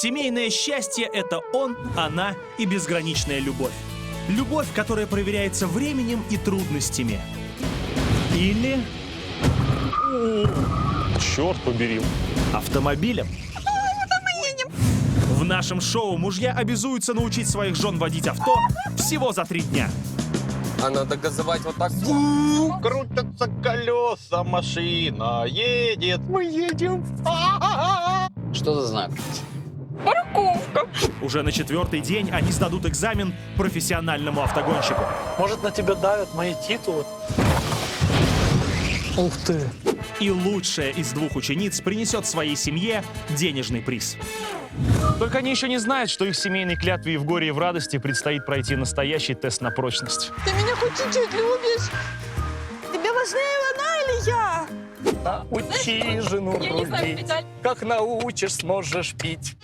Семейное счастье — это он, она и безграничная любовь. Любовь, которая проверяется временем и трудностями. Или... Черт побери. Автомобилем. В нашем шоу мужья обязуются научить своих жен водить авто всего за 3 дня. А надо газовать вот так. Крутятся колеса, машина едет. Мы едем. Что за знак? Уже на 4-й день они сдадут экзамен профессиональному автогонщику. Может, на тебя давят мои титулы? Ух ты! И лучшая из 2 учениц принесет своей семье денежный приз. Только они еще не знают, что их семейной клятве и в горе, и в радости предстоит пройти настоящий тест на прочность. Ты меня хоть чуть-чуть любишь? Тебе важнее она или я? Учи жену рулить. Как научишь, сможешь пить.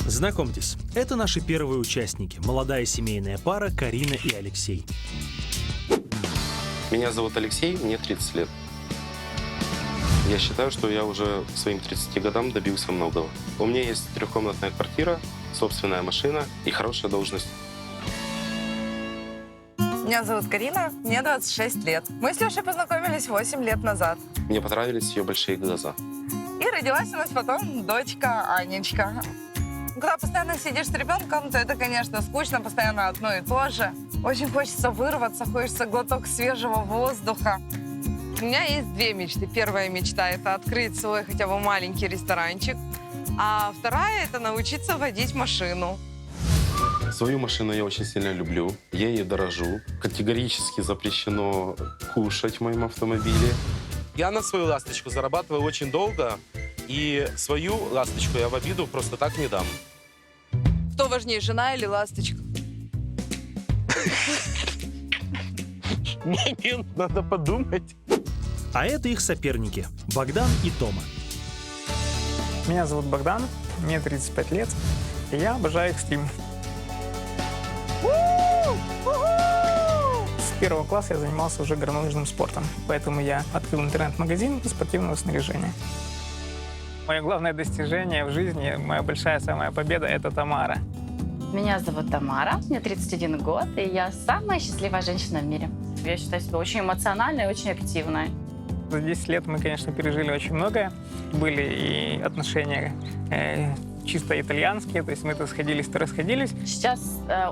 Знакомьтесь, это наши первые участники. Молодая семейная пара Карина и Алексей. Меня зовут Алексей, мне 30 лет. Я считаю, что я уже к своим 30 годам добился многого. У меня есть 3-комнатная квартира, собственная машина и хорошая должность. Меня зовут Карина, мне 26 лет. Мы с Лешей познакомились 8 лет назад. Мне понравились ее большие глаза. И родилась у нас потом дочка Анечка. Когда постоянно сидишь с ребенком, то это, конечно, скучно, постоянно одно и то же. Очень хочется вырваться, хочется глоток свежего воздуха. У меня есть 2 мечты. Первая мечта – это открыть свой хотя бы маленький ресторанчик. А вторая – это научиться водить машину. Свою машину я очень сильно люблю, я ее дорожу. Категорически запрещено кушать в моем автомобиле. Я на свою ласточку зарабатываю очень долго, и свою ласточку я в обиду просто так не дам. Кто важнее, жена или ласточка? Момент, надо подумать. А это их соперники – Богдан и Тома. Меня зовут Богдан, мне 35 лет, и я обожаю экстрим. С 1 класса я занимался уже горнолыжным спортом, поэтому я открыл интернет-магазин спортивного снаряжения. Мое главное достижение в жизни, моя большая самая победа – это Тамара. Меня зовут Тамара, мне 31 год, и я самая счастливая женщина в мире. Я считаю себя очень эмоциональной и очень активной. За 10 лет мы, конечно, пережили очень многое. Были и отношения чисто итальянские, то есть мы то сходились, то расходились. Сейчас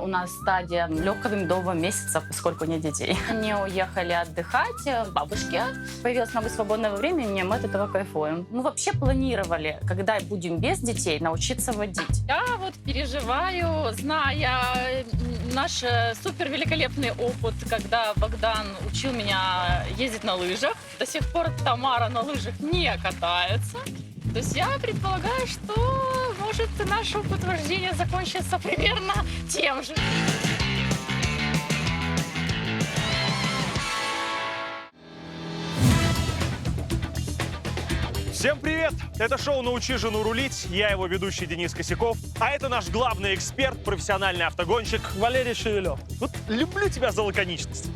у нас стадия легкого медового месяца, поскольку нет детей. Они уехали отдыхать к бабушке. Появилось много свободного времени, и мы от этого кайфуем. Мы вообще планировали, когда будем без детей, научиться водить. Я вот переживаю, зная наш супер великолепный опыт, когда Богдан учил меня ездить на лыжах. До сих пор Тамара на лыжах не катается. То есть я предполагаю, что может наш опыт вождения закончится примерно тем же. Всем привет! Это шоу «Научи жену рулить». Я его ведущий Денис Косяков. А это наш главный эксперт, профессиональный автогонщик Валерий Шевелев. Вот люблю тебя за лаконичность.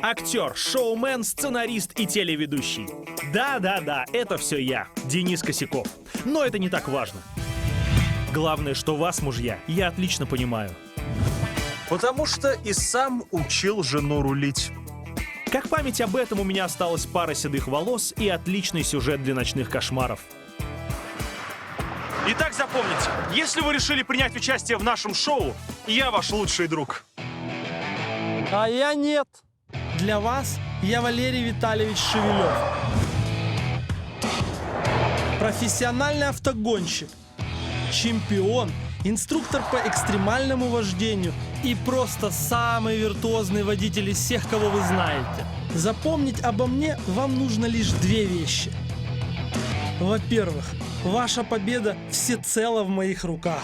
Актер, шоумен, сценарист и телеведущий. Да-да-да, это все я, Денис Косяков. Но это не так важно. Главное, что вас, мужья, я отлично понимаю. Потому что и сам учил жену рулить. Как память об этом, у меня осталась пара седых волос и отличный сюжет для ночных кошмаров. Итак, запомните, если вы решили принять участие в нашем шоу, я ваш лучший друг. А я нет. Для вас я Валерий Витальевич Шевелев. Профессиональный автогонщик, чемпион, инструктор по экстремальному вождению и просто самый виртуозный водитель из всех, кого вы знаете. Запомнить обо мне вам нужно лишь 2 вещи. Во-первых, ваша победа всецело в моих руках.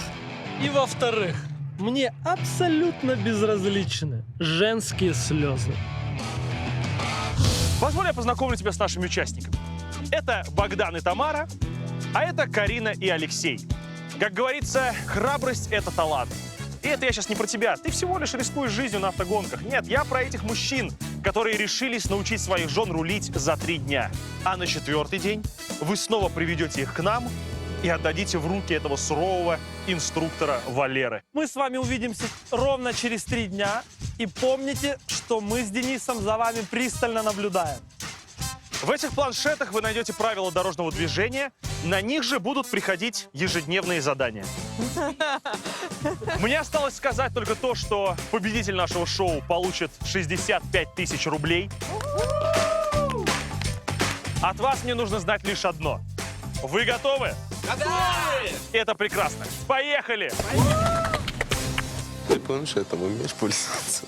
И во-вторых, мне абсолютно безразличны женские слезы. Позволь, я познакомлю тебя с нашими участниками. Это Богдан и Тамара, а это Карина и Алексей. Как говорится, храбрость – это талант. И это я сейчас не про тебя. Ты всего лишь рискуешь жизнью на автогонках. Нет, я про этих мужчин, которые решились научить своих жен рулить за 3 дня. А на 4-й день вы снова приведете их к нам и отдадите в руки этого сурового инструктора Валеры. Мы с вами увидимся ровно через 3 дня. И помните, что мы с Денисом за вами пристально наблюдаем. В этих планшетах вы найдете правила дорожного движения, на них же будут приходить ежедневные задания. Мне осталось сказать только то, что победитель нашего шоу получит 65 тысяч рублей. От вас мне нужно знать лишь одно. Вы готовы? Готовы! Это прекрасно. Поехали! Ты планшетом умеешь пользоваться?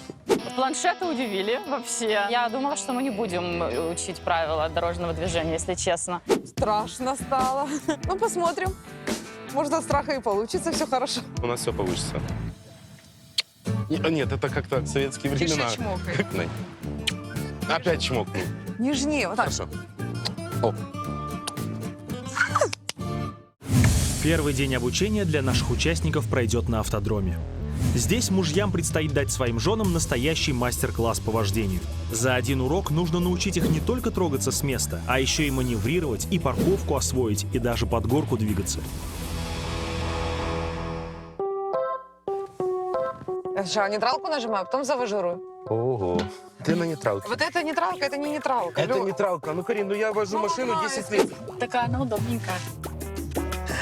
Планшеты удивили вообще. Я думала, что мы не будем учить правила дорожного движения, если честно. Страшно стало. Ну, посмотрим. Может, от страха и получится все хорошо. У нас все получится. Нет, это как-то советские времена. Тише чмокай. Опять чмокну. Нежнее, вот так. Хорошо. О, Первый день обучения для наших участников пройдет на автодроме. Здесь мужьям предстоит дать своим женам настоящий мастер-класс по вождению. За один урок нужно научить их не только трогаться с места, а еще и маневрировать, и парковку освоить, и даже под горку двигаться. Я сначала нейтралку нажимаю, а потом завожу. ого. Ты на нейтралке. Вот это нейтралка, это не нейтралка. Это нейтралка. Ну, Карин, ну я вожу машину 10 лет. Такая она удобненькая.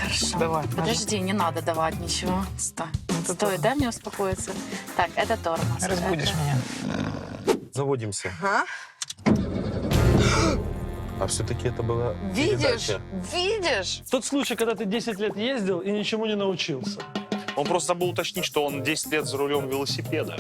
Хорошо. Давай. Подожди, не надо давать ничего. Стой, дай мне успокоиться. Так, это тормоз. Разбудишь меня. Заводимся. Ага. А все-таки это была Видишь? передача. Видишь? Тот случай, когда ты 10 лет ездил и ничему не научился. Он просто забыл уточнить, что он 10 лет за рулем велосипеда.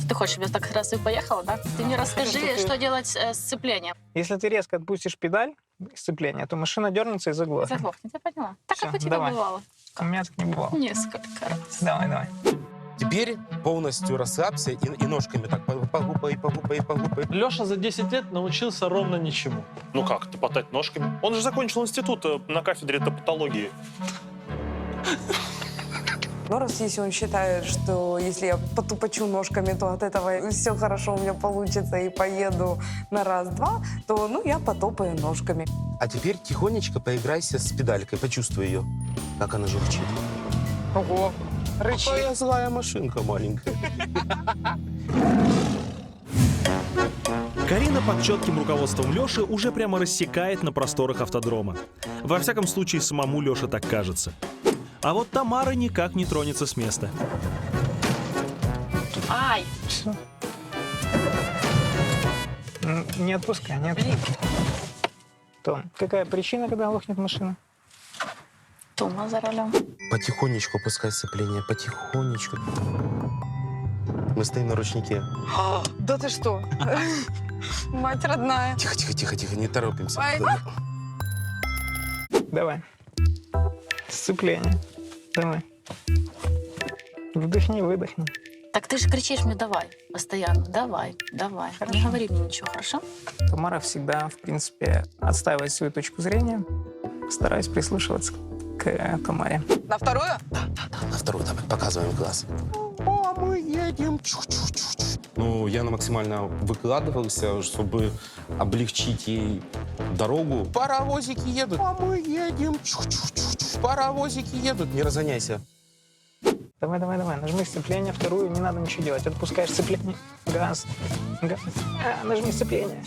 Ты хочешь, чтобы я так раз и поехала, да? Ты мне расскажи, что делать с сцеплением. Если ты резко отпустишь педаль сцепления, то машина дернется и заглохнет. Заглохнет, я поняла. Так Всё, как у тебя давай. бывало? У меня так не бывало. Несколько раз. Давай. Теперь полностью расслабься и ножками так погупай. Леша за 10 лет научился ровно ничему. Ну как, топотать ножками? Он же закончил институт на кафедре топатологии. Но раз если он считает, что если я потупочу ножками, то от этого все хорошо у меня получится и поеду на раз-два, то я потопаю ножками. А теперь тихонечко поиграйся с педалькой, почувствуй ее, как она журчит. Ого, рычит. Какая злая машинка маленькая. Карина под четким руководством Леши уже прямо рассекает на просторах автодрома. Во всяком случае, самому Леше так кажется. А вот Тамара никак не тронется с места. Ай! Все. Не отпускай, не отпускай. Том, какая причина, когда глохнет машина? Тома за рулем. Потихонечку пускай сцепление, потихонечку. Мы стоим на ручнике. Да ты что? Мать родная. Тихо, не торопимся. Ай. Давай. Сцепление. Давай. Вдохни, выдохни. Так ты же кричишь мне «давай» постоянно. Давай. Не говори мне ничего, хорошо? Тамара всегда, в принципе, отстаивает свою точку зрения. Стараюсь прислушиваться к Тамаре. На вторую? На вторую давай, показываем глаз. О, мы едем. Ну, я максимально выкладывался, чтобы облегчить ей дорогу. Паровозики едут. А мы едем. Паровозики едут. Не разгоняйся. Давай. Нажми сцепление, вторую, не надо ничего делать. Отпускаешь сцепление. Газ. Нажми сцепление.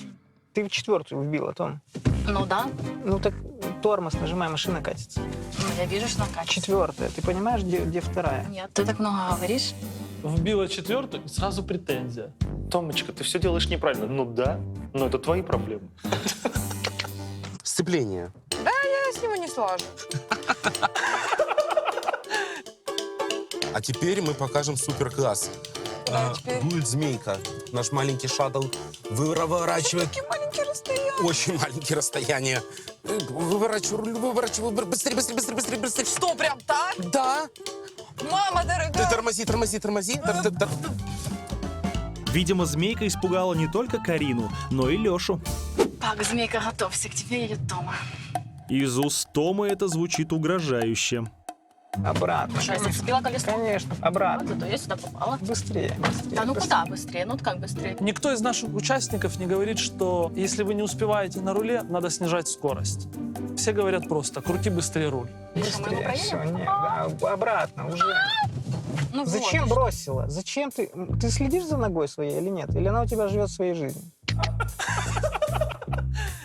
Ты в 4-ю вбила, Том. Ну да. Ну так тормоз нажимай, машина катится. Ну, я вижу, что накачивается. 4-я. Ты понимаешь, где 2-я? Нет, ты так много говоришь. Вбила 4-ю, и сразу претензия. Томочка, ты все делаешь неправильно. Ну да, но это твои проблемы. Сцепление. Я с него не слажу. А теперь мы покажем суперкласс. теперь. Будет змейка. Наш маленький шаттл выворачивает. Какие маленькие расстояния. Очень маленькие расстояния. Выворачиваю. Быстрее. Что, прям так? Да. Мама Ты дорогая. тормози. Видимо, змейка испугала не только Карину, но и Лешу. Так, змейка, готовься, к тебе едет Тома. Из уст Томы это звучит угрожающе. Обратно. Что, я зацепила колесо? Конечно, обратно. Зато я сюда попала. Быстрее, быстрее. Да ну быстрее. куда быстрее? Ну как быстрее? Никто из наших участников не говорит, что если вы не успеваете на руле, надо снижать скорость. Все говорят просто: крути быстрее руль. Что, мы его Быстрее, все, проедем? нет, да, обратно уже. Ну Зачем вот. бросила? Зачем ты? Ты следишь за ногой своей или нет? Или она у тебя живет своей жизнью?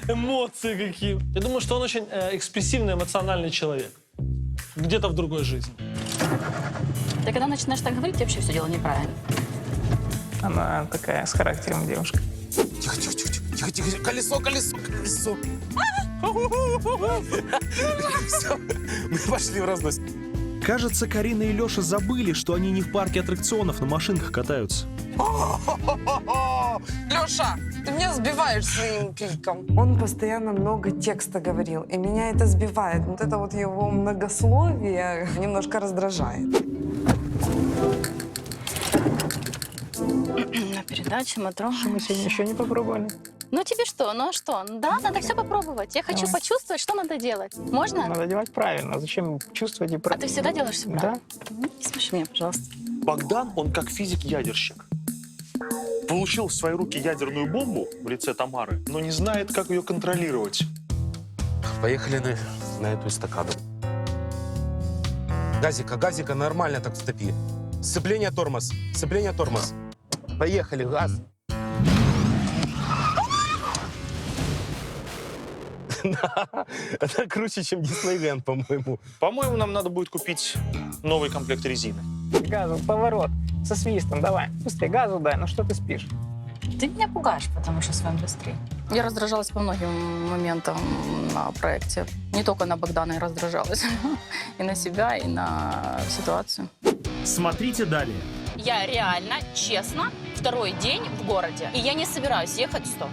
Эмоции какие. Я думаю, что он очень экспрессивный, эмоциональный человек. Где-то в другой жизни. Ты когда начинаешь так говорить, вообще все дело неправильно. Она такая с характером девушка. Тихо, тихо, тихо, тихо, тихо, тихо. Колесо, колесо, колесо. Все, мы пошли в разнос. Кажется, Карина и Леша забыли, что они не в парке аттракционов на машинках катаются. Леша, ты меня сбиваешь своим криком. Он постоянно много текста говорил, и меня это сбивает. Вот это вот его многословие немножко раздражает. На передаче, метро. Мы сегодня еще не попробовали. Ну тебе что? Ну а что? Да, надо все попробовать. Я хочу почувствовать, что надо делать. Можно? Надо делать правильно. Зачем чувствовать и А ты всегда делаешь все правильно? Да. Не смеши меня, пожалуйста. Богдан, он как физик-ядерщик. Получил в свои руки ядерную бомбу в лице Тамары, но не знает, как ее контролировать. Поехали на эту эстакаду. Газика, нормально так втопи. Сцепление, тормоз. Сцепление, тормоз. Поехали, газ. Это круче, чем Диснейленд, по-моему. По-моему, нам надо будет купить новый комплект резины. Газу, поворот. Со свистом, давай. Быстрее газу дай. Ну что ты спишь? Ты меня пугаешь, потому что с вами быстрее. Я раздражалась по многим моментам на проекте. Не только на Богдана я раздражалась. И на себя, и на ситуацию. Смотрите далее. Я реально, честно, второй день в городе. И я не собираюсь ехать в 100.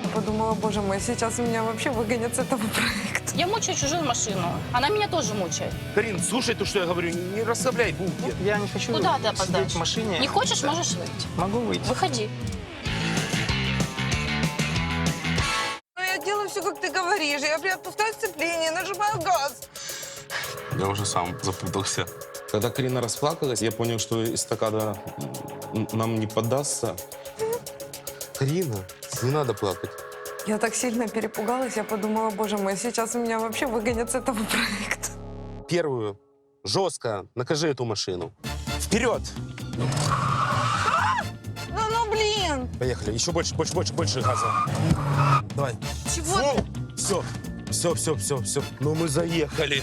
Я подумала, боже мой, сейчас меня вообще выгонят с этого проекта. Я мучаю чужую машину. Она меня тоже мучает. Карин, слушай то, что я говорю, не расслабляй булки. Я не хочу Куда ты сидеть опоздаешь? в машине. Не хочешь, можешь выйти. Могу выйти. Выходи. Ну, я делаю все, как ты говоришь. Я отпускаю сцепление, нажимаю газ. Я уже сам запутался. Когда Карина расплакалась, я понял, что эстакада нам не поддастся. Карина, не надо плакать. Я так сильно перепугалась, я подумала, боже мой, сейчас меня вообще выгонят с этого проекта. Первую, жестко накажи эту машину. Вперед! Ну, блин! Поехали. Еще больше газа. Давай. Чего ты? Все. Ну мы заехали.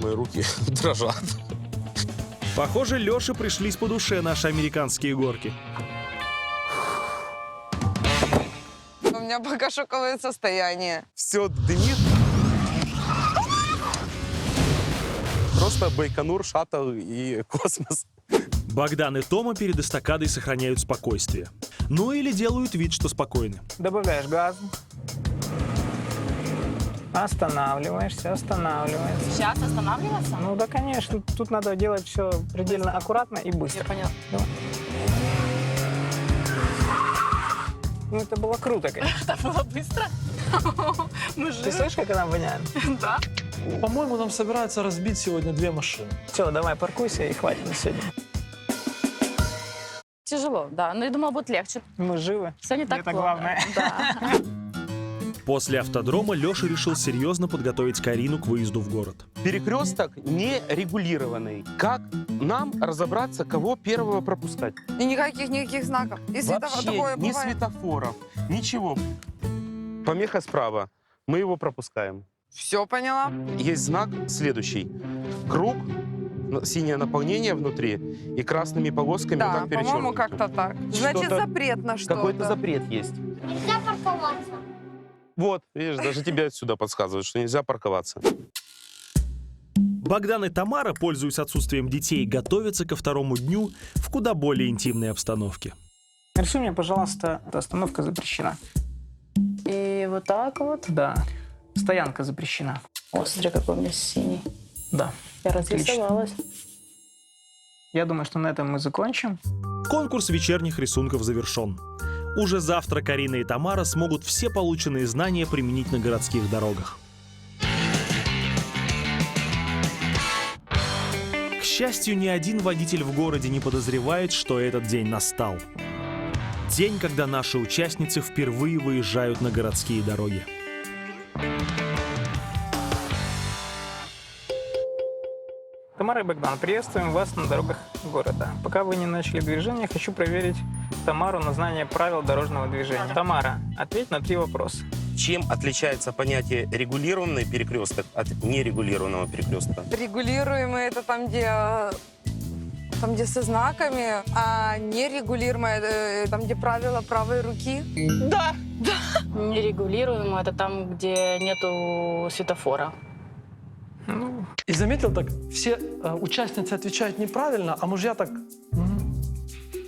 Мои руки дрожат. Похоже, Леше пришлись по душе наши американские горки. У меня пока шоковое состояние. Все дымит. Просто Байконур, шаттл и космос. Богдан и Тома перед эстакадой сохраняют спокойствие. Ну или делают вид, что спокойны. Добавляешь газу. Останавливаешься. Сейчас останавливаться? Ну да, конечно. Тут надо делать все предельно аккуратно и Я быстро. поняла. Давай. Ну, это было круто, конечно. Это было быстро. Мы Ты слышишь, как она воняет? Да. По-моему, нам собираются разбить сегодня 2 машины. Все, давай, паркуйся и хватит на сегодня. Тяжело, да. Но я думала, будет легче. Мы живы. Все не так Это плохо. главное. Да. После автодрома Леша решил серьезно подготовить Карину к выезду в город. Перекресток нерегулированный. Как нам разобраться, кого первого пропускать? И никаких знаков. И светофор Вообще такое ни бывает. светофоров, ничего. Помеха справа. Мы его пропускаем. Все поняла. Есть знак следующий. Круг, синее наполнение внутри и красными полосками вот Да, так по-моему, перечеркнуто. как-то так. Значит, Что-то- запрет на что-то. Какой-то запрет есть. Нельзя парковаться. Вот, видишь, даже тебе отсюда подсказывают, что нельзя парковаться. Богдан и Тамара, пользуясь отсутствием детей, готовятся ко второму дню в куда более интимной обстановке. Нарисуй мне, пожалуйста, эта остановка запрещена. И вот так вот. Да. Стоянка запрещена. О, смотри, какой у меня синий. Да. Я разрисовалась. Я думаю, что на этом мы закончим. Конкурс вечерних рисунков завершен. Уже завтра Карина и Тамара смогут все полученные знания применить на городских дорогах. счастью, ни один водитель в городе не подозревает, что этот день настал. День, когда наши участницы впервые выезжают на городские дороги. Тамара и Богдан, приветствуем вас на дорогах города. Пока вы не начали движение, хочу проверить Тамару на знание правил дорожного движения. Тамара, ответь на 3 вопроса. Чем отличается понятие регулированный перекресток от нерегулированного перекрестка? Регулируемый это там, где со знаками, а нерегулируемое там, где правила правой руки. Нерегулируемо это там, где нету светофора. Ну, И заметил так, все участницы отвечают неправильно, а мужья так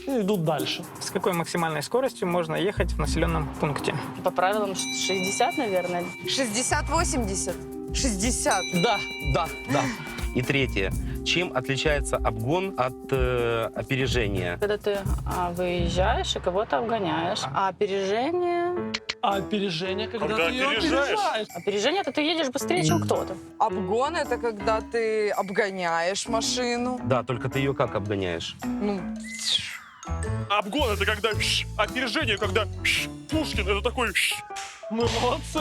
и идут дальше. с какой максимальной скоростью можно ехать в населенном пункте? По правилам 60, наверное. 60-80. 60. Да. Да. И третье. Чем отличается обгон от опережения? Когда ты выезжаешь и кого-то обгоняешь. А опережение... А опережение, когда Когда ты ее опережаешь. опережаешь. Опережение — это ты едешь быстрее, чем кто-то. Обгон это когда ты обгоняешь машину. Да, только ты ее как обгоняешь? Ну, Обгон — это когда опережение, когда Пушкин — это такой... Мы молодцы.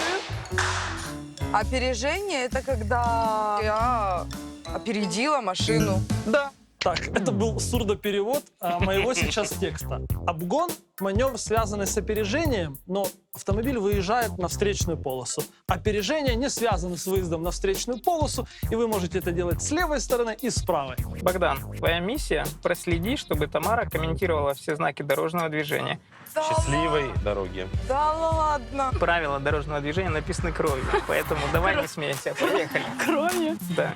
опережение это когда я опередила машину. Да. Так, это был сурдоперевод моего сейчас текста. Обгон – маневр, связанный с опережением, но автомобиль выезжает на встречную полосу. Опережение не связано с выездом на встречную полосу, и вы можете это делать с левой стороны и с правой. Богдан, твоя миссия – проследи, чтобы Тамара комментировала все знаки дорожного движения. Счастливой дороги. Да ладно. Правила дорожного движения написаны кровью, поэтому давай не смейся. Поехали. Кровью? Да.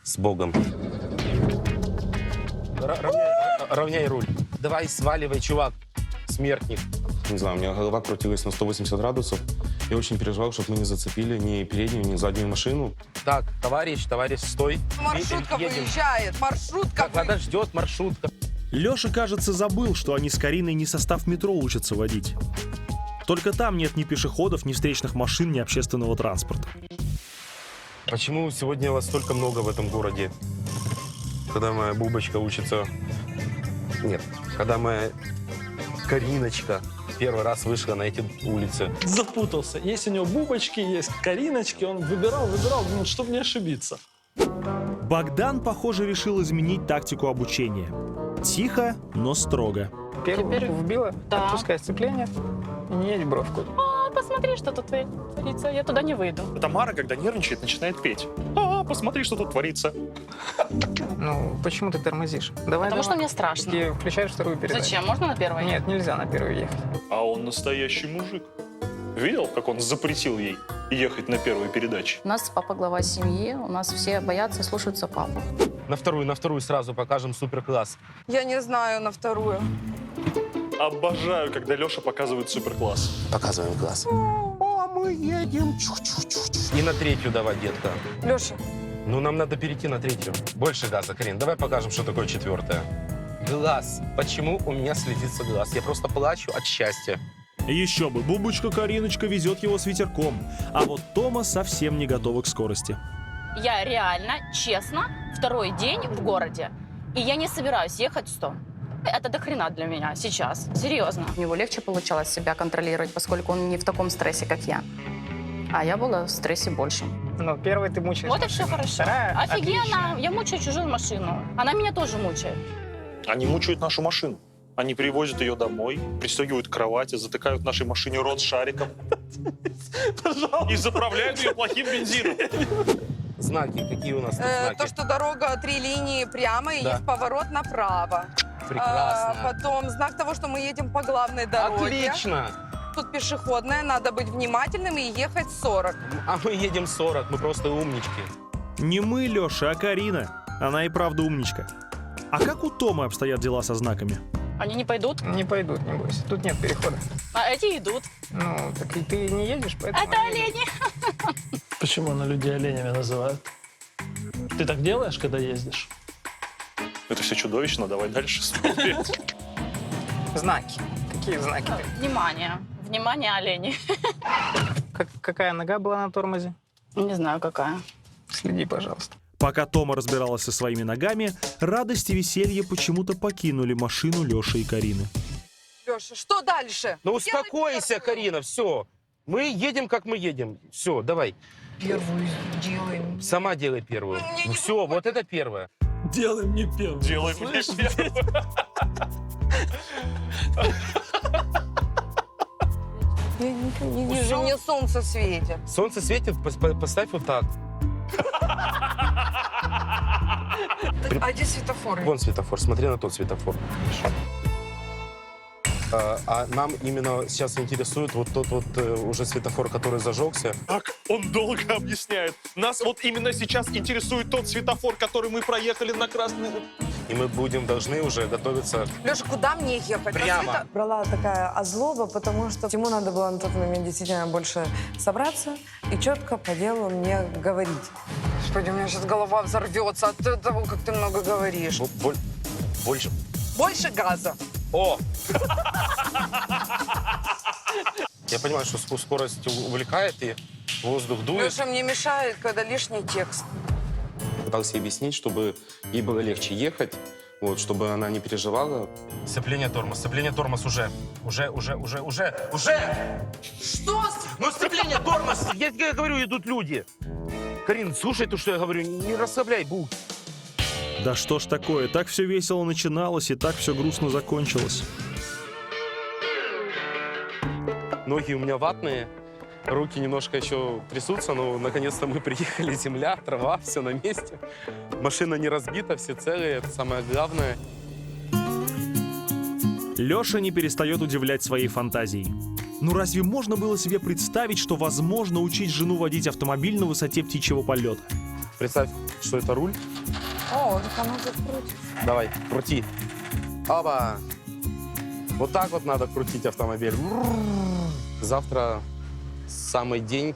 С Богом. Равняй руль. Давай, сваливай, чувак. Смертник. Не знаю, у меня голова крутилась на 180 градусов. Я очень переживал, чтобы мы не зацепили ни переднюю, ни заднюю машину. Так, товарищ, стой. Маршрутка Едем. выезжает. Маршрутка Подождет маршрутка. Леша, кажется, забыл, что они с Кариной не состав метро учатся водить. Только там нет ни пешеходов, ни встречных машин, ни общественного транспорта. Почему сегодня вас столько много в этом городе? Когда моя Бубочка учится... Нет, когда моя Кариночка первый раз вышла на эти улицы. Запутался. Есть у него бубочки, есть кариночки. Он выбирал, думал, чтобы не ошибиться. Богдан, похоже, решил изменить тактику обучения. Тихо, но строго. Первую Теперь- вбила, Да. отпускай сцепление и не едь в бровку. Посмотри, что тут творится. Я туда не выйду. Тамара, когда нервничает, начинает петь. Посмотри, что тут творится. Ну, почему ты тормозишь? Давай, Потому что давай. мне страшно. И включаешь вторую передачу. Зачем? Можно на первой? Нет, нельзя на первую ехать. А он настоящий мужик. Видел, как он запретил ей ехать на первой передаче? У нас папа глава семьи, у нас все боятся и слушаются папу. На вторую сразу покажем суперкласс. Я не знаю на вторую. Обожаю, когда Леша показывает суперкласс. Показываем класс. О, мы едем. И на третью давай, детка. Леша, Ну, нам надо перейти на третью. Больше газа, Карин. Давай покажем, что такое четвертая. Глаз. Почему у меня слезится глаз? Я просто плачу от счастья. Еще бы, Бубочка Кариночка везет его с ветерком, а вот Тома совсем не готова к скорости. Я реально, честно, второй день в городе, и я не собираюсь ехать 100. Это до хрена для меня сейчас. Серьезно. У него легче получалось себя контролировать, поскольку он не в таком стрессе, как я. А я была в стрессе больше. Ну, первый ты мучаешь Вот и машину. все хорошо. Вторая Офигенно. отлично. Я мучаю чужую машину. Она меня тоже мучает. Они мучают нашу машину. Они привозят ее домой, пристегивают к кровати, затыкают нашей машине рот шариком и заправляют ее плохим бензином. Знаки. Какие у нас тут знаки? то, что дорога 3 линии прямо и Да. есть поворот направо. Прекрасно. Потом знак того, что мы едем по главной дороге. Отлично. Тут пешеходная, надо быть внимательным и ехать 40. А мы едем 40, мы просто умнички. Не мы, Леша, а Карина. Она и правда умничка. А как у Томы обстоят дела со знаками? Они не пойдут, Не пойдут, не бойся. Тут нет перехода. а эти идут. Ну, так и ты не едешь, поэтому... Это они идут. олени. Почему на людей оленями называют? Ты так делаешь, когда ездишь? Это все чудовищно, давай дальше смотреть. Знаки. Какие знаки? Внимание. Внимание, олени. Какая нога была на тормозе? Не знаю, какая. Следи, пожалуйста. Пока Тома разбиралась со своими ногами, радость и веселье почему-то покинули машину Леши и Карины. Леша, что дальше? Ну успокойся, Карина, все. Мы едем, как мы едем. Все, давай. Первую делаем. Сама делай первую. Ну все, вот это первое. Делай мне первый. Делай мне первую. Я не вижу, мне солнце светит. Солнце светит, поставь вот так. А где светофоры? Вон светофор, смотри на тот светофор. А нам именно сейчас интересует вот тот вот уже светофор, который зажегся. Так, он долго объясняет. Нас вот именно сейчас интересует тот светофор, который мы проехали на красный. И мы должны уже готовиться. Леша, куда мне ехать? Прямо. Брала такая озлоба, потому что ему надо было на тот момент действительно больше собраться и четко по делу мне говорить. Господи, у меня сейчас голова взорвется от того, как ты много говоришь. Больше. Больше газа. О! Я понимаю, что скорость увлекает и воздух дует. Леша, мне мешает, когда лишний текст. Пытался ей объяснить, чтобы ей было легче ехать, вот, чтобы она не переживала. Сцепление тормоз уже. Что? Ну, сцепление тормоз! Я тебе говорю, идут люди. Карин, слушай то, что я говорю, не расслабляй бух. Да что ж такое, так все весело начиналось и так все грустно закончилось. Ноги у меня ватные, руки немножко еще трясутся, но наконец-то мы приехали, земля, трава, все на месте. Машина не разбита, все целые, это самое главное. Леша не перестает удивлять своей фантазией. Ну разве можно было себе представить, что возможно учить жену водить автомобиль на высоте птичьего полета? Представь, что это руль. О, так оно тут крутится. Давай, крути. Оба. Вот так вот надо крутить автомобиль. Завтра самый день,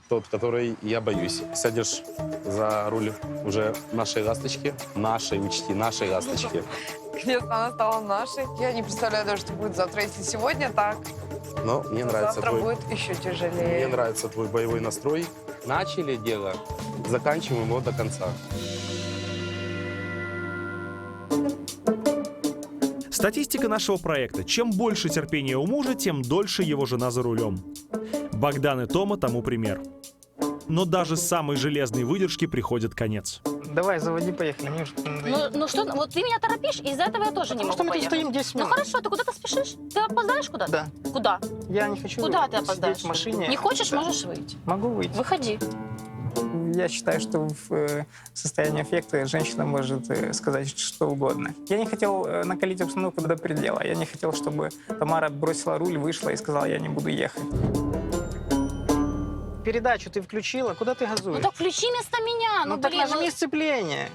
тот, который я боюсь. Сядешь за руль уже нашей ласточки. Нашей, учти, нашей ласточки. Конечно, она стала нашей. Я не представляю даже, что будет завтра. Если сегодня так, Но мне нравится завтра твой... будет еще тяжелее. Мне нравится твой боевой настрой. Начали дело, заканчиваем его до конца. Статистика нашего проекта. Чем больше терпения у мужа, тем дольше его жена за рулем. Богдан и Тома тому пример. Но даже с самой железной выдержки приходит конец. Давай, заводи, поехали. Мне уже надоело. Ну что, вот ты меня торопишь, и из-за этого я тоже не Потому могу что мы тут поехать. стоим 10 Ну минут. хорошо, ты куда-то спешишь? Ты опоздаешь куда-то? Да. Куда? Я не хочу Куда ты сидеть опоздаешь? в машине. Не хочешь, Да. можешь выйти. Могу выйти. Выходи. Я считаю, что в состоянии аффекта женщина может сказать что угодно. Я не хотел накалить обстановку до предела. Я не хотел, чтобы Тамара бросила руль, вышла и сказала, я не буду ехать. Передачу ты включила? Куда ты газуешь? Ну так включи вместо меня. Ну, так блин, нажми сцепление.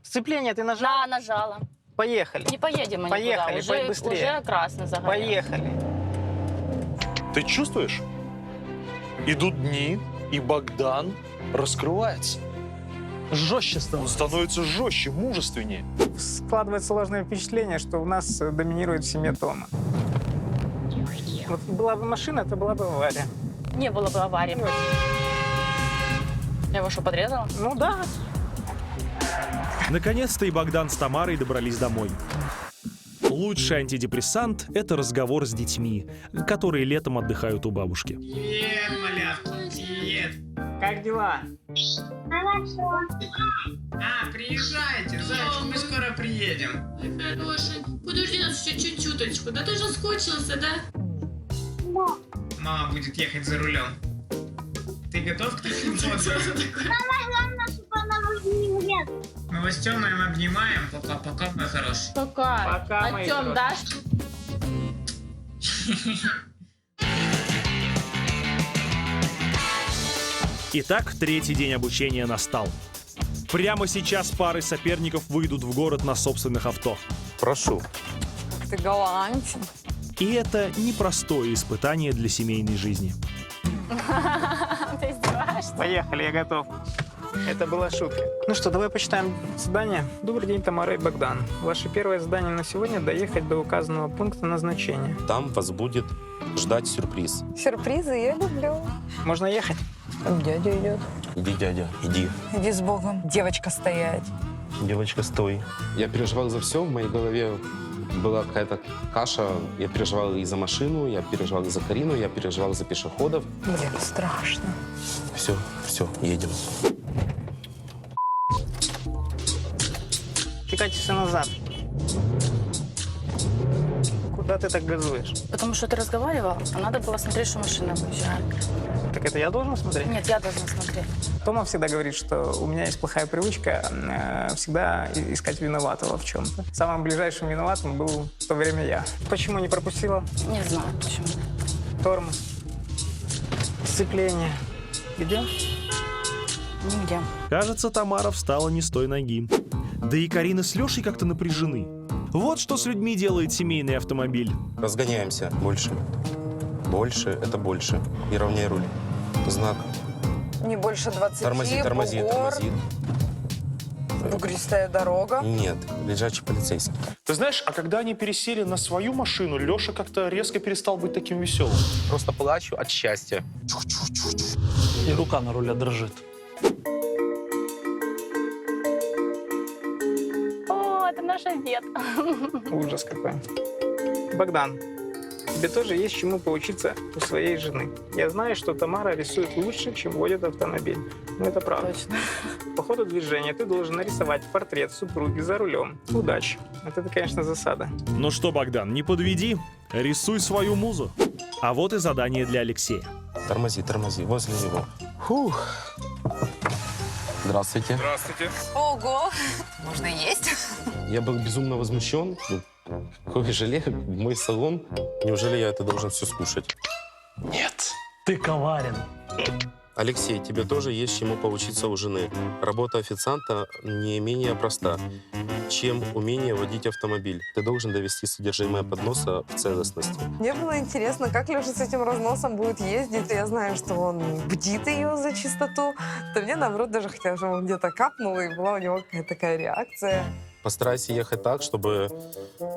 Сцепление ты нажала? Да, нажала. Поехали. Не поедем мы Поехали, никуда. быстрее. Уже красный загорел. Поехали. Ты чувствуешь? Идут дни, и Богдан раскрывается. Жестче Он становится. становится жестче, мужественнее. Складывается ложное впечатление, что у нас доминирует в семье Тома. Вот была бы машина, это была бы авария. Не было бы аварии. Я его что, подрезала? Ну да. Наконец-то и Богдан с Тамарой добрались домой. Лучший антидепрессант – это разговор с детьми, которые летом отдыхают у бабушки. Привет, малявки, привет. Как дела? Хорошо. Приезжайте, зайчик, мы скоро приедем. Хороший. Подожди нас еще чуть-чуточку. Да ты же соскучился, да? Мама будет ехать за рулем. Ты готов к таким подвигам? Главное, чтобы она возле нет. Мы вас с Тёмой обнимаем. Пока, мой хороший. Пока. Пока, мои Артем, дашь? Итак, третий день обучения настал. Прямо сейчас пары соперников выйдут в город на собственных авто. Прошу. Ты галантен. И это непростое испытание для семейной жизни. Ты издеваешься? Поехали, я готов. Это была шутка. Ну что, давай почитаем задание. Добрый день, Тамара и Богдан. Ваше первое задание на сегодня – доехать до указанного пункта назначения. Там вас будет ждать сюрприз. Сюрпризы я люблю. Можно ехать? Дядя идет. Иди, дядя, иди. Иди с Богом. Девочка стоять. Девочка, стой. Я переживал за все. В моей голове была какая-то каша. Я переживал и за машину, я переживал и за Карину, я переживал за пешеходов. Блин, страшно. Все, едем. Чекайтесь назад. Куда ты так газуешь? Потому что ты разговаривал, а надо было смотреть, что машина выезжает. Так это я должен смотреть? Нет, я должна смотреть. Тома всегда говорит, что у меня есть плохая привычка всегда искать виноватого в чем-то. Самым ближайшим виноватым был в то время я. Почему не пропустила? Не знаю, почему. Тормоз. Сцепление. Где? Нигде. Кажется, Тамара встала не с той ноги. Да и Карина с Лешей как-то напряжены. Вот что с людьми делает семейный автомобиль. Разгоняемся. Больше. Больше — это больше. И равняй руль. Знак. Не больше 20. Тормози. Бугристая дорога. Нет, лежачий полицейский. Ты знаешь, а когда они пересели на свою машину, Леша как-то резко перестал быть таким веселым. Просто плачу от счастья. И рука на руле дрожит. О, это наш обед. Ужас какой. Богдан, тебе тоже есть чему поучиться у своей жены. Я знаю, что Тамара рисует лучше, чем водит автомобиль. Но это правда. Точно. По ходу движения ты должен нарисовать портрет супруги за рулем. Удачи. Это, конечно, засада. Ну что, Богдан, не подведи, рисуй свою музу. А вот и задание для Алексея. Тормози, возле него. Фух. Здравствуйте. Ого! Можно есть? Я был безумно возмущен. Какое желе, мой салон. Неужели я это должен все скушать? Нет, ты коварен. Алексей, тебе тоже есть чему поучиться у жены. Работа официанта не менее проста, чем умение водить автомобиль. Ты должен довести содержимое подноса в целостности. Мне было интересно, как Леша с этим разносом будет ездить. Я знаю, что он бдит ее за чистоту. То мне, наоборот, даже хотелось, чтобы он где-то капнул, и была у него какая-то такая реакция. Постарайся ехать так, чтобы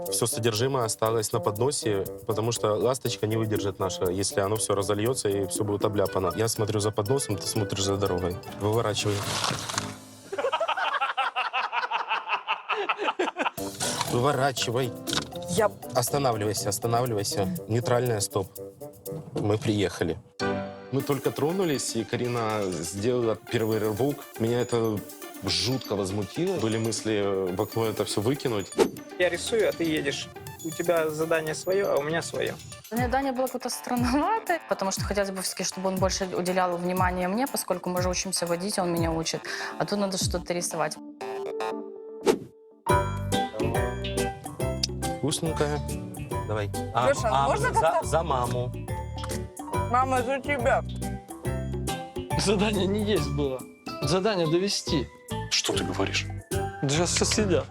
все содержимое осталось на подносе, потому что ласточка не выдержит наша, если оно все разольется и все будет обляпано. Я смотрю за подносом, ты смотришь за дорогой. Выворачивай. Выворачивай. Останавливайся. Нейтральная стоп. Мы приехали. Мы только тронулись, и Карина сделала первый рывок. Меня это жутко возмутило. Были мысли в окно это все выкинуть. Я рисую, а ты едешь. У тебя задание свое, а у меня свое. Задание было какое-то странноватое, потому что хотелось бы все-таки, чтобы он больше уделял внимания мне, поскольку мы же учимся водить, он меня учит. А тут надо что-то рисовать. Вкусненькая. Давай. Леша, можно как-то... За маму. Мама, за тебя. Задание не есть было. Задание довести. Что ты говоришь? Сейчас все сидят.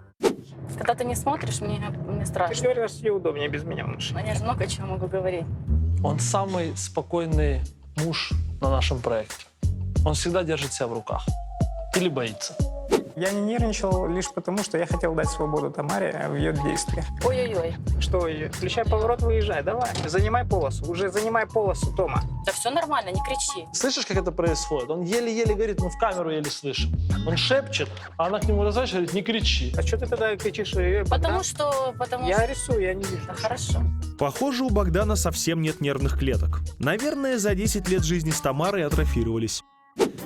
Когда ты не смотришь, мне Ты же страшно. говорила, что тебе удобнее без меня в машине. Но я же много чего могу говорить. Он самый спокойный муж на нашем проекте. Он всегда держит себя в руках. Или боится. Я не нервничал лишь потому, что я хотел дать свободу Тамаре в ее действиях. Ой-ой-ой. Что, включай поворот, выезжай, давай. Занимай полосу, уже занимай полосу, Тома. Да все нормально, не кричи. Слышишь, как это происходит? Он еле-еле говорит, мы в камеру еле слышим. Он шепчет, а она к нему разворачивается, говорит, не кричи. А что ты тогда кричишь? Потому что... Я рисую, я не вижу. Да хорошо. Похоже, у Богдана совсем нет нервных клеток. Наверное, за 10 лет жизни с Тамарой атрофировались.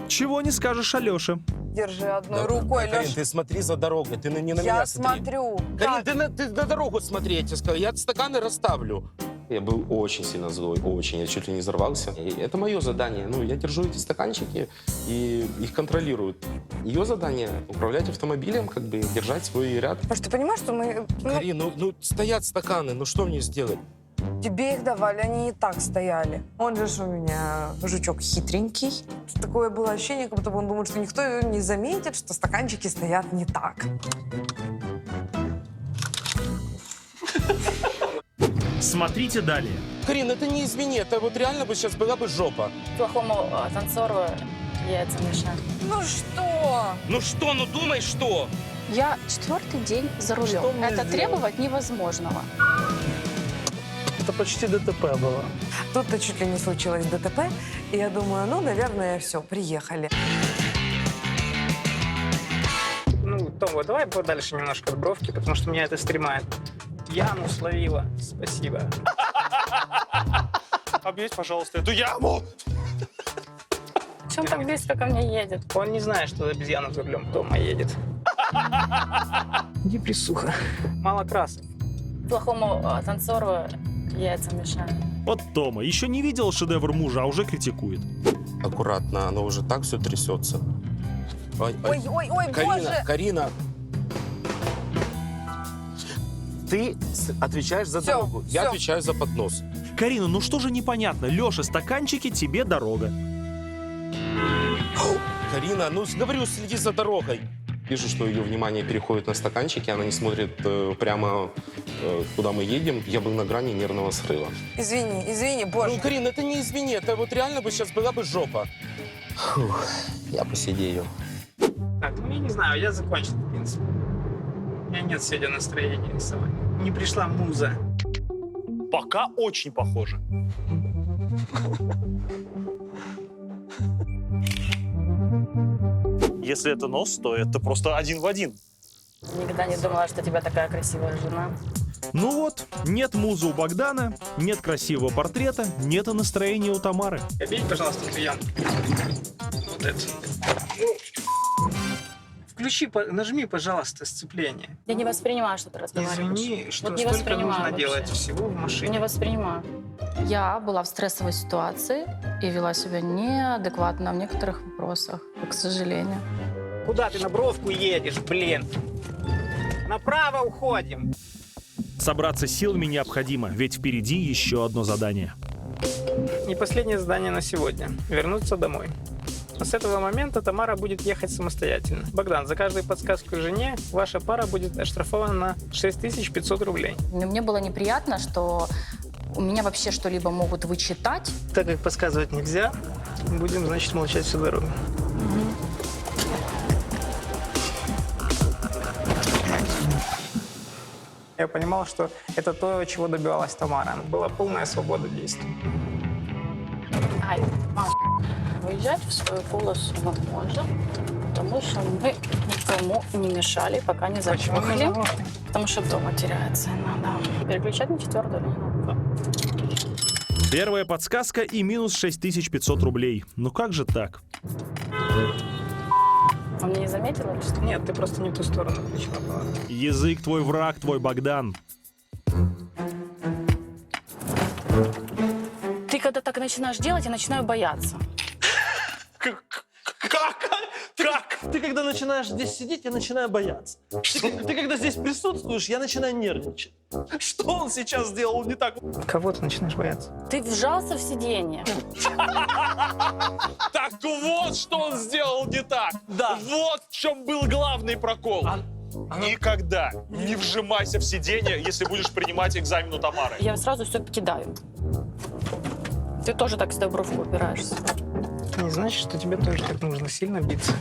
Чего не скажешь о Лёше. Держи одной рукой, Карин, Леша. ты смотри за дорогой, ты не на меня Я смотри. смотрю. Карин, ты на дорогу смотри, я тебе сказал. Я стаканы расставлю. Я был очень сильно злой, очень. Я чуть ли не взорвался. И это мое задание. Ну, я держу эти стаканчики и их контролирую. Ее задание — управлять автомобилем, как бы держать свой ряд. Потому что ты понимаешь, что мы... Карин, ну стоят стаканы, ну что мне сделать? Тебе их давали, они не так стояли. Он же ж у меня жучок хитренький. Такое было ощущение, как будто бы он думает, что никто не заметит, что стаканчики стоят не так. Смотрите далее. Карин, это не измени, это вот реально бы сейчас была бы жопа. Плохому танцору яйца мешают. Ну что? Ну что, ну думай, что? Я 4-й день за рулем. Что мне Это сделать? требовать невозможного. Это почти ДТП было. Тут-то чуть ли не случилось ДТП, и я думаю, ну, наверное, все, приехали. Ну, Том, вот давай подальше немножко от бровки, потому что меня это стремает. Яму словила. Спасибо. Объедь, пожалуйста, эту яму! Чем так близко ко мне едет? Он не знает, что обезьяна за рулем дома едет. Депрессуха. Мало красок. Плохому танцору яйца мешают. Вот Тома еще не видел шедевр мужа, а уже критикует. Аккуратно, оно уже так все трясется. Ой, ой. Ой, Карина, боже! Карина. Ты отвечаешь за Всё, дорогу, я всё. отвечаю за поднос. Карина, ну что же непонятно? Леша, стаканчики, тебе дорога. Карина, ну говорю, следи за дорогой. Вижу, что ее внимание переходит на стаканчики, она не смотрит прямо, куда мы едем. Я был на грани нервного срыва. Извини, боже. Ну, Карин, это не извини, это вот реально бы сейчас была бы жопа. Фух, я посидею. Так, ну я не знаю, я закончил, в принципе. У меня нет сегодня настроения рисовать. Не пришла муза. Пока очень похоже. Если это нос, то это просто один в один. Никогда не думала, что у тебя такая красивая жена. Ну вот, нет музы у Богдана, нет красивого портрета, нет и настроения у Тамары. Обей, пожалуйста, эту яму. Вот это. Включи, нажми, пожалуйста, сцепление. Я не воспринимаю, что ты разговариваешь. Извини, что Вот не столько воспринимаю нужно вообще. делать всего в машине. Не воспринимаю. Я была в стрессовой ситуации и вела себя неадекватно в некоторых вопросах, к сожалению. Куда ты на бровку едешь, блин? Направо уходим. Собраться силами необходимо, ведь впереди еще одно задание. И последнее задание на сегодня. Вернуться домой. С этого момента Тамара будет ехать самостоятельно. Богдан, за каждую подсказку жене ваша пара будет оштрафована на 6500 рублей. Но мне было неприятно, что у меня вообще что-либо могут вычитать. Так как подсказывать нельзя, будем, значит, молчать всю дорогу. Я понимал, что это то, чего добивалась Тамара. Была полная свобода действий. Ай, выезжать в свою полосу мы можем, потому что мы никому не мешали, пока не заехали. Потому что дома теряется иногда. Переключать на 4-ю или не надо? Первая подсказка и минус 6500 рублей. Ну как же так? Он меня не заметил или что? Нет, ты просто не в ту сторону включила поворот. Язык твой враг, твой Богдан. Ты когда так начинаешь делать, я начинаю бояться. Как? Ты когда начинаешь здесь сидеть, я начинаю бояться. Ты когда здесь присутствуешь, я начинаю нервничать. Что он сейчас сделал не так? Кого ты начинаешь бояться? Ты вжался в сиденье. Так вот, что он сделал не так. Да. Вот в чем был главный прокол. Никогда не вжимайся в сиденье, если будешь принимать экзамен у Тамары. Я сразу все кидаю. Ты тоже так с бровку упираешься. Это не значит, что тебе тоже так нужно сильно биться.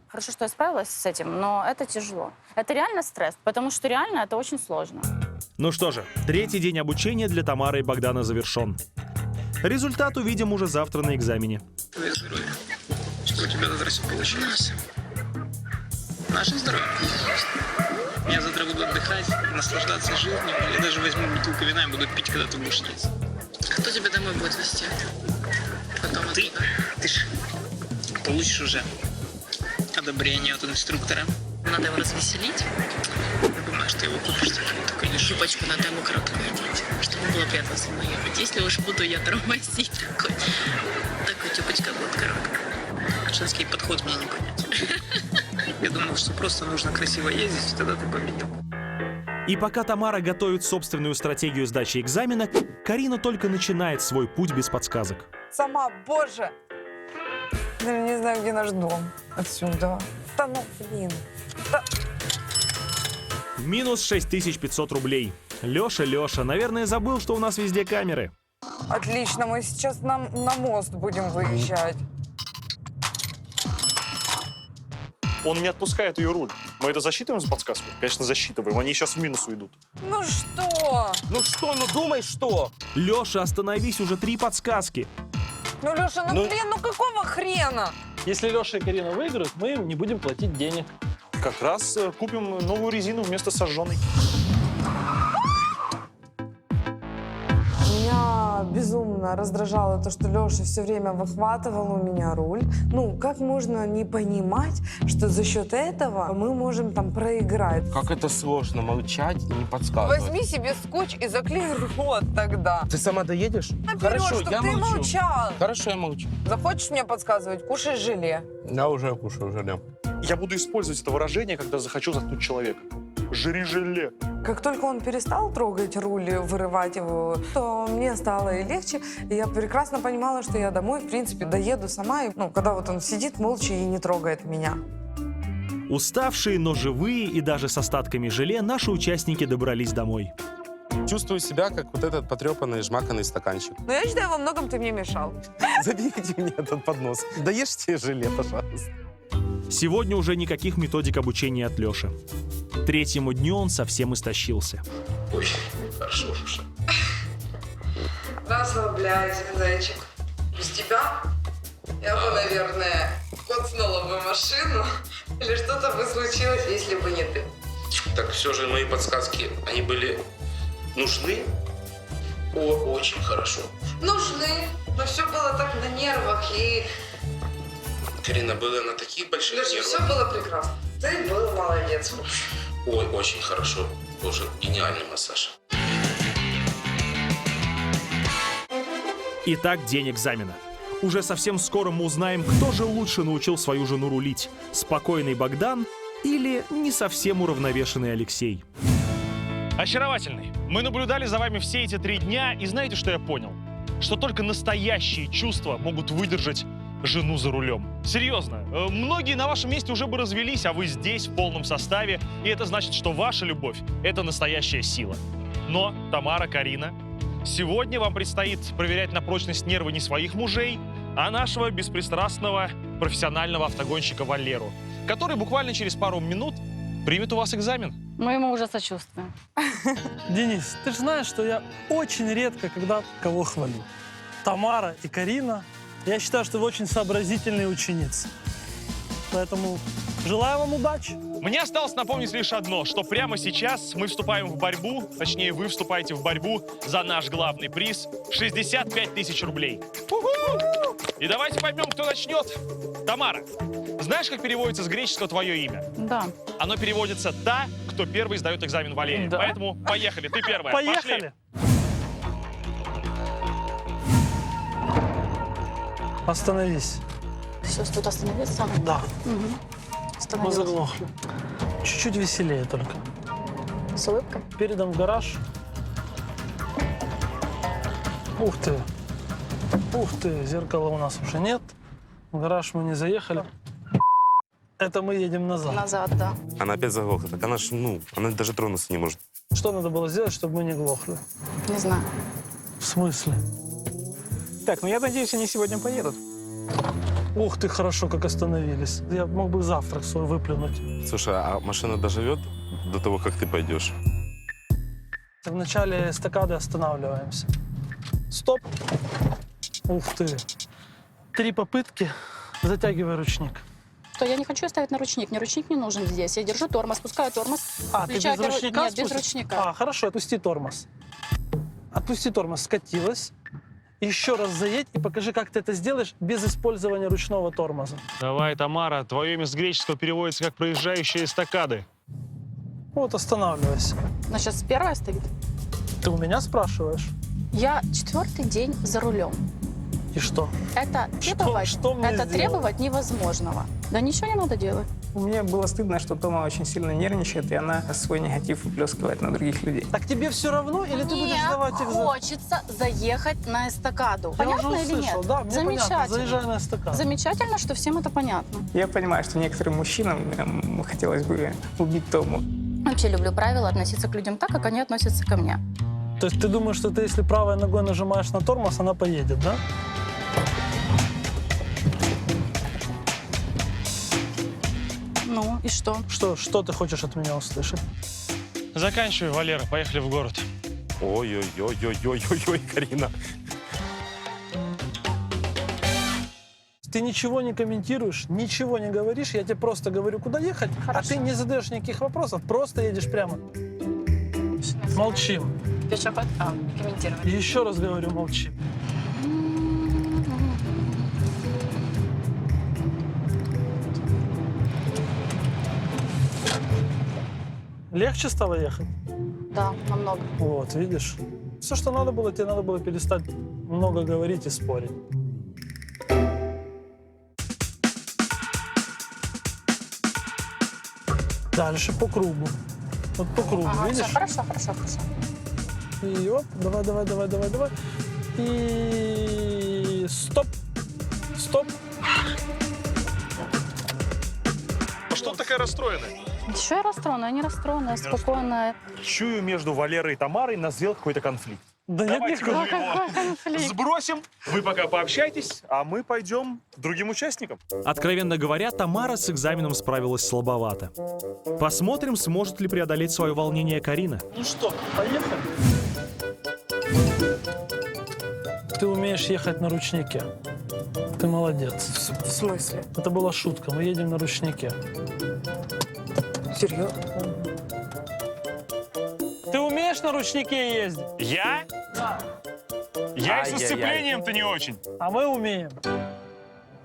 Хорошо, что я справилась с этим, но это тяжело. Это реально стресс, потому что реально это очень сложно. Ну что же, третий день обучения для Тамары и Богдана завершен. Результат увидим уже завтра на экзамене. Твое здоровье. Что у тебя завтра все получилось? Наше здоровье. Я завтра буду отдыхать, наслаждаться жизнью. Я даже возьму бутылку вина и буду пить, когда ты будешь есть. Кто тебя домой будет везти? Потом Ты ж получишь уже одобрение от инструктора. надо его развеселить. Я думаю, что ты его купишь, только не шуб. Юбочку надо ему короткую одеть, чтобы было приятно со мной ехать. Если уж буду я тормозить, такой юбочка будет короткая. Женский подход мне не понять. Я думал, что просто нужно красиво ездить, и тогда ты победил. И пока Тамара готовит собственную стратегию сдачи экзамена, Карина только начинает свой путь без подсказок. Сама, боже! Даже не знаю, где наш дом отсюда. Да ну, блин. Да. Минус 6500 рублей. Леша, наверное, забыл, что у нас везде камеры. Отлично, мы сейчас на мост будем выезжать. Он не отпускает ее руль. Мы это засчитываем за подсказку? Конечно, засчитываем. Они сейчас в минус уйдут. Ну что? Ну что, ну думай, что? Леша, остановись, уже 3 подсказки. Ну, Леша, ну блин, ну какого хрена? Если Леша и Карина выиграют, мы им не будем платить денег. Как раз купим новую резину вместо сожженной. Меня безумно раздражало то, что Леша все время выхватывал у меня руль. Ну, как можно не понимать, что за счет этого мы можем там проиграть? Как это сложно молчать и не подсказывать. Возьми себе скотч и заклей рот тогда. Ты сама доедешь? Наперед, Хорошо, чтоб я ты молчу. молчал. Хорошо, я молчу. Захочешь мне подсказывать, кушай желе. Я уже кушаю желе. Я буду использовать это выражение, когда захочу заткнуть человека. Жри желе. Как только он перестал трогать руль, вырывать его, то мне стало и легче. И я прекрасно понимала, что я домой, в принципе, доеду сама. И, ну, когда вот он сидит молча и не трогает меня. Уставшие, но живые и даже с остатками желе наши участники добрались домой. Чувствую себя, как вот этот потрепанный, жмаканный стаканчик. Но я считаю, во многом ты мне мешал. Заберите мне этот поднос. Доешьте желе, пожалуйста. Сегодня уже никаких методик обучения от Леши. Третьему дню он совсем истощился. Очень хорошо, Леша. Расслабляйся, зайчик. Без тебя я бы, наверное, коцнула бы машину. Или что-то бы случилось, если бы не ты. Так все же мои подсказки, они были нужны? Очень хорошо. Нужны, но все было так на нервах. И Карина, было на таких больших Леша, все было прекрасно. Ты был молодец. Ой, очень хорошо. Боже, гениальный массаж. Итак, день экзамена. Уже совсем скоро мы узнаем, кто же лучше научил свою жену рулить. Спокойный Богдан или не совсем уравновешенный Алексей. Очаровательный. Мы наблюдали за вами все эти 3 дня, и знаете, что я понял? Что только настоящие чувства могут выдержать жену за рулем. Серьезно, многие на вашем месте уже бы развелись, а вы здесь в полном составе, и это значит, что ваша любовь — это настоящая сила. Но, Тамара, Карина, сегодня вам предстоит проверять на прочность нервы не своих мужей, а нашего беспристрастного профессионального автогонщика Валеру, который буквально через пару минут примет у вас экзамен. Мы ему уже сочувствуем. Денис, ты же знаешь, что я очень редко когда кого хвалю. Тамара и Карина, я считаю, что вы очень сообразительные ученицы. Поэтому желаю вам удачи. Мне осталось напомнить лишь одно, что прямо сейчас мы вступаем в борьбу, точнее, вы вступаете в борьбу за наш главный приз — 65 тысяч рублей. И давайте поймем, кто начнет. Тамара, знаешь, как переводится с греческого твое имя? Да. Оно переводится «та, кто первый сдает экзамен Валерии». Да. Поэтому поехали, ты первая. Поехали. Остановись. Сейчас тут остановиться? Да, Угу. мы Остановилась. заглохли. Чуть-чуть веселее только. С улыбкой? Передом в гараж. Ух ты. Ух ты, зеркала у нас уже нет. В гараж мы не заехали. Это мы едем назад. Назад, да. Она опять заглохла. Так она ж, она даже тронуться не может. Что надо было сделать, чтобы мы не глохли? Не знаю. В смысле? Так, ну я надеюсь, они сегодня поедут. Ух ты, хорошо, как остановились. Я мог бы завтрак свой выплюнуть. Слушай, а машина доживет до того, как ты пойдешь? В начале эстакады останавливаемся. Стоп. Ух ты. 3 попытки. Затягивай ручник. Что, я не хочу ставить на ручник. Мне ручник не нужен здесь. Я держу тормоз, спускаю тормоз. А, ты без включаю ручника Нет, без спустишь? ручника. А, хорошо, отпусти тормоз. Отпусти тормоз, скатилась. Еще раз заедь и покажи, как ты это сделаешь без использования ручного тормоза. Давай, Тамара, твое имя с греческого переводится как «проезжающие эстакады». Вот, останавливайся. Значит, с первой стоит. Ты у меня спрашиваешь? Я 4-й день за рулем. И что? Это мне это сделать? требовать невозможного. Да ничего не надо делать. Мне было стыдно, что Тома очень сильно нервничает, и она свой негатив выплескивает на других людей. Так тебе все равно или ты будешь сдавать экзамен? хочется заехать на эстакаду. Я Понятно уже или услышал, нет? да, мне понятно. Замечательно. Заезжай на эстакаду. Замечательно, что всем это понятно. Я понимаю, что некоторым мужчинам хотелось бы убить Тому. Вообще люблю правила относиться к людям так, как они относятся ко мне. То есть ты думаешь, что ты, если правой ногой нажимаешь на тормоз, она поедет, да? Ну, и что? Что ты хочешь от меня услышать? Заканчивай, Валера, поехали в город. Ой-ой-ой-ой-ой-ой, Карина. Ты ничего не комментируешь, ничего не говоришь, я тебе просто говорю, куда ехать, а ты не задаешь никаких вопросов, просто едешь прямо. Молчим. Пешеход? Комментировать. Еще раз говорю, молчим. Легче стало ехать? Да, намного. Вот, видишь? Все, что надо было, тебе надо было перестать много говорить и спорить. Дальше по кругу. Вот по кругу, видишь? Все, хорошо. И оп, давай. И стоп. А что ты такая расстроенная? Еще я расстроена, я не расстроена, я спокойная. Чую, между Валерой и Тамарой назрел какой-то конфликт. Да Давайте нет, мы никакого. его конфликт? сбросим. Вы пока пообщайтесь, а мы пойдем к другим участникам. Откровенно говоря, Тамара с экзаменом справилась слабовато. Посмотрим, сможет ли преодолеть свое волнение Карина. Ну что, поехали? Ты умеешь ехать на ручнике. Ты молодец. В смысле? Это была шутка, мы едем на ручнике. Серьезно? Ты умеешь на ручнике ездить? Я? Я и со сцеплением-то не очень. А мы умеем.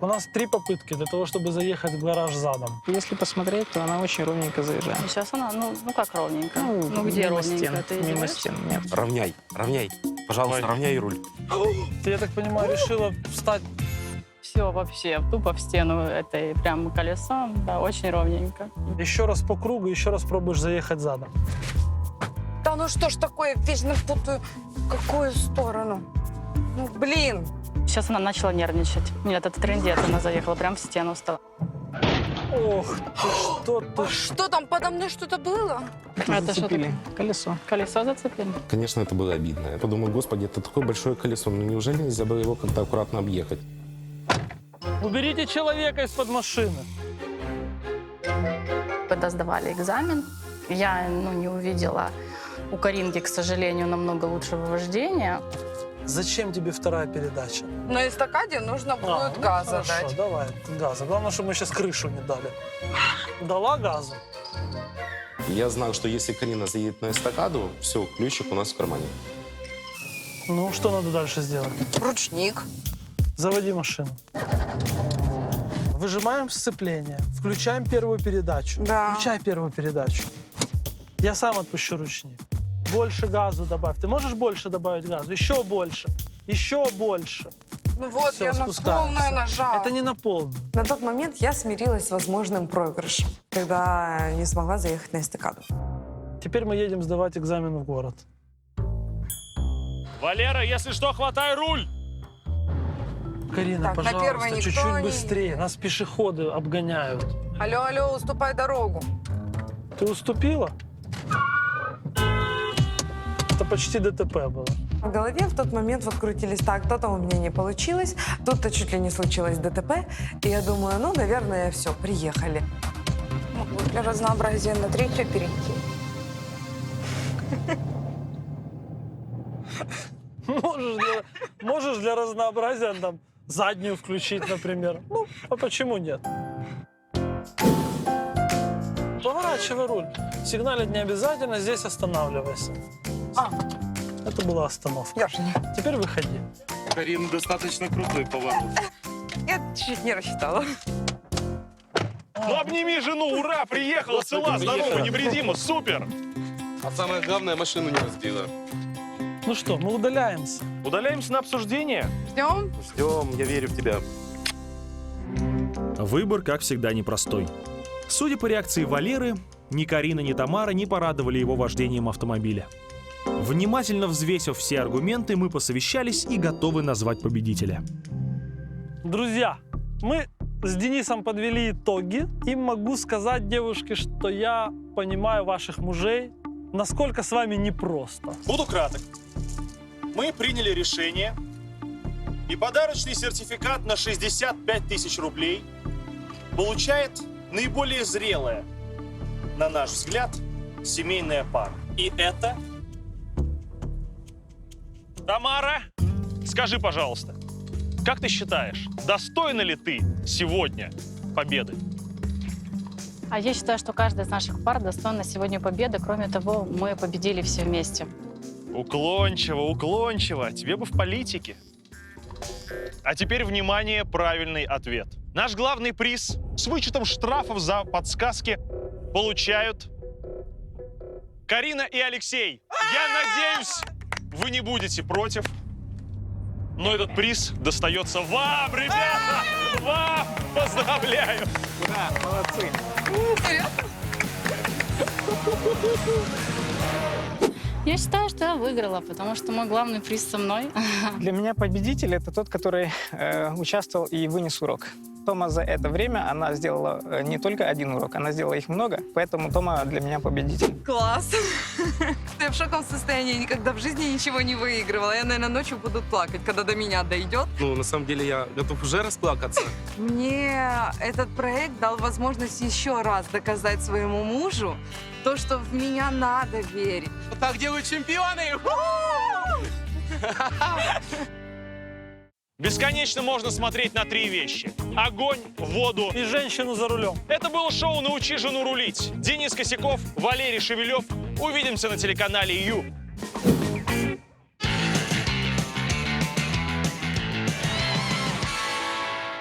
У нас 3 попытки для того, чтобы заехать в гараж задом. Если посмотреть, то она очень ровненько заезжает. Сейчас она, ну как ровненько? Ну где мимо ровненько? стен, Ты мимо издеваешься? стен, нет. Равняй. Пожалуйста, равняй руль. Ты, я так понимаю, решила встать. Все вообще, тупо в стену этой прям колесом, да, очень ровненько. Еще раз по кругу, еще раз пробуешь заехать задом. Да ну что ж такое, вечно путаю. Какую сторону? Ну, блин. Сейчас она начала нервничать. Нет, это трындец, она заехала прям в стену стала. Ох, ты что ты? Что там, подо мной что-то было? Это что Зацепили колесо. Колесо зацепили? Конечно, это было обидно. Я подумал, господи, это такое большое колесо, ну неужели нельзя было его как-то аккуратно объехать? Уберите человека из-под машины. Когда сдавали экзамен, я не увидела у Каринки, к сожалению, намного лучшего вождения. Зачем тебе 2-я передача? На эстакаде нужно будет ну газа хорошо, дать. давай, газа. Главное, чтобы мы сейчас крышу не дали. Дала газу? Я знал, что если Карина заедет на эстакаду, все, ключик у нас в кармане. Ну, что надо дальше сделать? Ручник. Заводи машину. Выжимаем сцепление, включаем 1-ю передачу. Да. Включай 1-ю передачу. Я сам отпущу ручник. Больше газу добавь. Ты можешь больше добавить газу? Еще больше. Еще больше. Ну вот, Всё, я на спускаемся. полную нажала. Это не на полную. На тот момент я смирилась с возможным проигрышем, когда не смогла заехать на эстакаду. Теперь мы едем сдавать экзамен в город. Валера, если что, хватай руль. Карина, Так, на первой пожалуйста, никто чуть-чуть не быстрее. Нас пешеходы обгоняют. Алло, уступай дорогу. Ты уступила? Это почти ДТП было. В голове в тот момент вот крутились так, то-то у меня не получилось, тут-то чуть ли не случилось ДТП. И я думаю, ну, наверное, все, приехали. Могу для разнообразия на 3-ю перейти. Можешь для разнообразия там заднюю включить, например. Ну, а почему нет? Поворачивай руль. Сигналить не обязательно, здесь останавливайся. Это была остановка. Я же не... Теперь выходи. Карина, достаточно крутой поворот. Я чуть не рассчитала. Ну обними жену, ура, приехала цела, здорова, невредима, супер. А самое главное, машину не разбила. Ну что, мы удаляемся. Удаляемся на обсуждение. Ждем? Ждем, я верю в тебя. Выбор, как всегда, непростой. Судя по реакции Валеры, ни Карина, ни Тамара не порадовали его вождением автомобиля. Внимательно взвесив все аргументы, мы посовещались и готовы назвать победителя. Друзья, мы с Денисом подвели итоги. И могу сказать девушке, что я понимаю ваших мужей, насколько с вами непросто. Буду краток. Мы приняли решение, и подарочный сертификат на 65 тысяч рублей получает наиболее зрелая, на наш взгляд, семейная пара. И это... Тамара, скажи, пожалуйста, как ты считаешь, достойна ли ты сегодня победы? А я считаю, что каждая из наших пар достойна сегодня победы. Кроме того, мы победили все вместе. Уклончиво, уклончиво. Тебе бы в политике. А теперь, внимание, правильный ответ. Наш главный приз с вычетом штрафов за подсказки получают Карина и Алексей. Я надеюсь, вы не будете против. Но этот приз достается вам, ребята! Вам! Поздравляю! Да, молодцы. Я считаю, что я выиграла, потому что мой главный приз со мной. Для меня победитель — это тот, который участвовал и вынес урок. Тома за это время, она сделала не только один урок, она сделала их много, поэтому Тома для меня победитель. Класс. Я в шоковом состоянии, никогда в жизни ничего не выигрывала. Я, наверное, ночью буду плакать, когда до меня дойдет. Ну, на самом деле, я готов уже расплакаться. Мне этот проект дал возможность еще раз доказать своему мужу то, что в меня надо верить. Так делают чемпионы! Бесконечно можно смотреть на три вещи. Огонь, воду. И женщину за рулем. Это было шоу «Научи жену рулить». Денис Косяков, Валерий Шевелев. Увидимся на телеканале Ю.